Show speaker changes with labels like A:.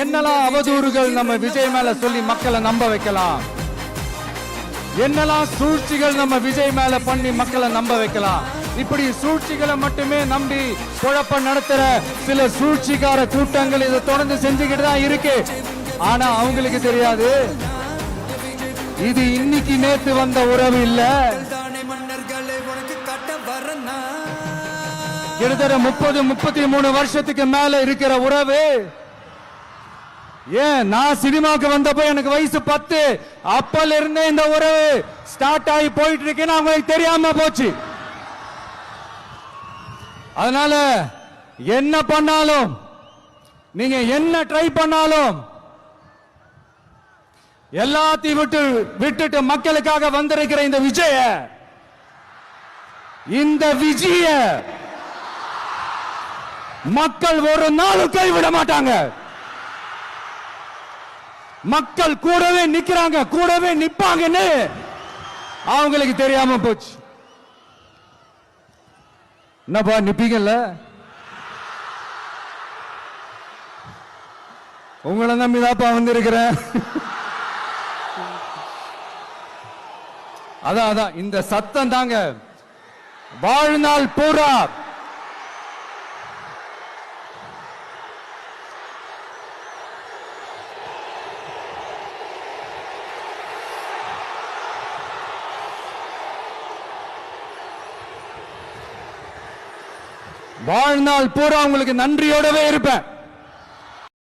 A: என்னெல்லாம் அவதூறுகள் நம்ம விஜய் மேல சொல்லி மக்களை நம்ப வைக்கலாம், என்னெல்லாம் சூழ்ச்சிகள் நம்ம விஜய் மேல பண்ணி மக்களை நம்ப வைக்கலாம். இப்படி சூழ்ச்சிகளை மட்டுமே நம்பி குழப்பம் நடத்துற சில சூழ்ச்சிக்கார கூட்டங்கள் இதை தொடர்ந்து செஞ்சுக்கிட்டு தான் இருக்கு. ஆனா அவங்களுக்கு தெரியாது இது இன்னைக்கு நேத்து வந்த உறவு இல்ல. கிட்டத்தட்ட 30-33 வருஷத்துக்கு மேல இருக்கிற உறவு. ஏன் நான் சினிமாவுக்கு வந்தப்போ எனக்கு வயசு 10, அப்பல இருந்தே இந்த உறவு ஸ்டார்ட் ஆகி போயிட்டு இருக்குன்னு அவங்களுக்கு தெரியாம போச்சு. அதனால என்ன பண்ணாலும், நீங்க என்ன ட்ரை பண்ணாலும், எல்லாத்தையும் விட்டுட்டு மக்களுக்காக வந்திருக்கிற இந்த விஜய மக்கள் ஒரு நாளும் கைவிட மாட்டாங்க. மக்கள் கூடவே நிக்கிறாங்க, கூடவே நிப்பாங்கன்னு அவங்களுக்கு தெரியாம போச்சு. என்னப்பா நிப்பீங்கல்ல? உங்களை நம்பிதாப்பா வந்திருக்கிறேன். அதான் இந்த சத்தம் தாங்க வாழ்நாள் பூரா உங்களுக்கு நன்றியோடவே இருப்பேன்.